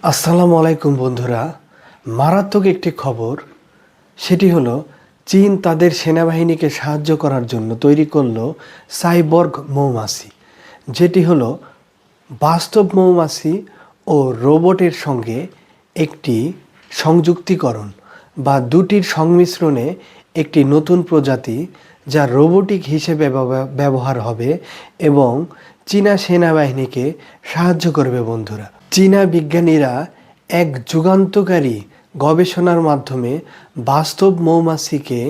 আসসালামু আলাইকুম বন্ধুরা, মারাত্মক একটি খবর। সেটি হলো চীন তাদের সেনাবাহিনীকে সাহায্য করার জন্য তৈরি করলো সাইবর্গ মৌমাছি, যেটি হলো বাস্তব মৌমাছি ও রোবটের সঙ্গে একটি সংযুক্তিকরণ বা দুটির সংমিশ্রণে একটি নতুন প্রজাতি, যা রোবোটিক হিসেবে ব্যবহার হবে এবং চীনা সেনাবাহিনীকে সাহায্য করবে বন্ধুরা। চীনা বিজ্ঞানীরা এক যুগান্তকারী গবেষণার মাধ্যমে বাস্তব মৌমাছিকে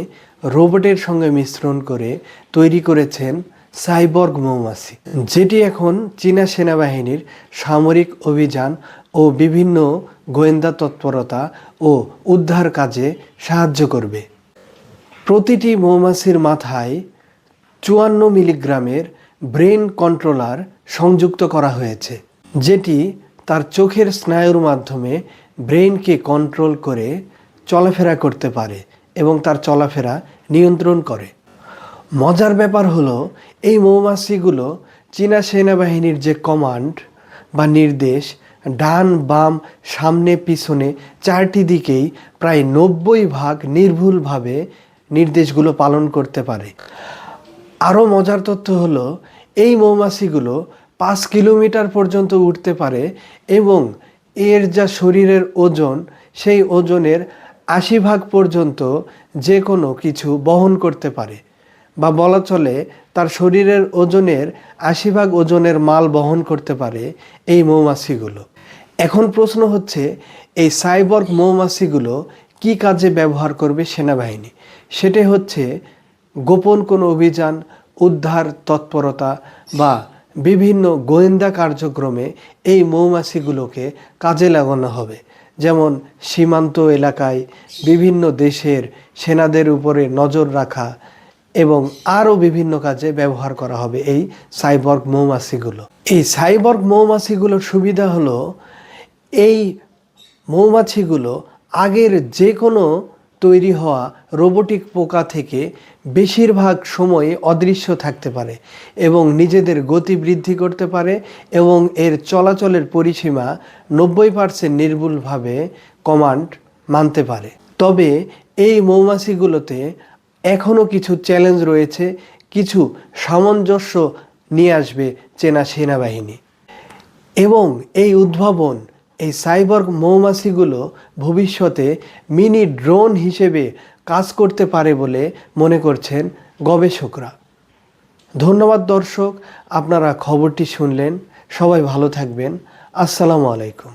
রোবটের সঙ্গে মিশ্রণ করে তৈরি করেছেন সাইবর্গ মৌমাছি, যেটি এখন চীনা সেনাবাহিনীর সামরিক অভিযান ও বিভিন্ন গোয়েন্দা তৎপরতা ও উদ্ধার কাজে সাহায্য করবে। প্রতিটি মৌমাছির মাথায় ৫৪ মিলিগ্রামের ব্রেন কন্ট্রোলার সংযুক্ত করা হয়েছে, যেটি তার চোখের স্নায়ুর মাধ্যমে ব্রেনকে কন্ট্রোল করে চলাফেরা করতে পারে এবং তার চলাফেরা নিয়ন্ত্রণ করে। মজার ব্যাপার হলো, এই মৌমাছিগুলো চীনা সেনাবাহিনীর যে কমান্ড বা নির্দেশ, ডান বাম সামনে পিছনে চারটি দিকেই প্রায় ৯০% নির্ভুলভাবে নির্দেশগুলো পালন করতে পারে। আরও মজার তথ্য হলো, এই মৌমাছিগুলো ৫ কিলোমিটার পর্যন্ত উঠতে পারে এবং এর যা শরীরের ওজন, সেই ওজনের ৮০% পর্যন্ত যে কোনো কিছু বহন করতে পারে, বা বলা চলে তার শরীরের ওজনের ৮০% ওজনের মাল বহন করতে পারে এই মৌমাছিগুলো। এখন প্রশ্ন হচ্ছে, এই সাইবর্গ মৌমাছিগুলো কি কাজে ব্যবহার করবে সেনাবাহিনী? সেটা হচ্ছে গোপন কোনো অভিযান, উদ্ধার তৎপরতা বা বিভিন্ন গোয়েন্দা কার্যক্রমে এই মৌমাছিগুলোকে কাজে লাগানো হবে। যেমন সীমান্ত এলাকায় বিভিন্ন দেশের সেনাদের উপরে নজর রাখা এবং আরও বিভিন্ন কাজে ব্যবহার করা হবে এই সাইবর্গ মৌমাছিগুলো। এই সাইবর্গ মৌমাছিগুলোর সুবিধা হলো, এই মৌমাছিগুলো আগের যে কোনো তৈরি হওয়া রোবোটিক পোকা থেকে বেশিরভাগ সময়ে অদৃশ্য থাকতে পারে এবং নিজেদের গতি বৃদ্ধি করতে পারে এবং এর চলাচলের পরিসীমা ৯০% নির্ভুলভাবে কমান্ড মানতে পারে। তবে এই মৌমাছিগুলোতে এখনও কিছু চ্যালেঞ্জ রয়েছে, কিছু সামঞ্জস্য নিয়ে আসবে চীনা সেনাবাহিনী। এবং এই উদ্ভাবন, এই সাইবর্গ মৌমাছিগুলো ভবিষ্যতে মিনি ড্রোন হিসেবে কাজ করতে পারে বলে মনে করছেন গবেষকরা। ধন্যবাদ দর্শক, আপনারা খবরটি শুনলেন। সবাই ভালো থাকবেন। আসসালামু আলাইকুম।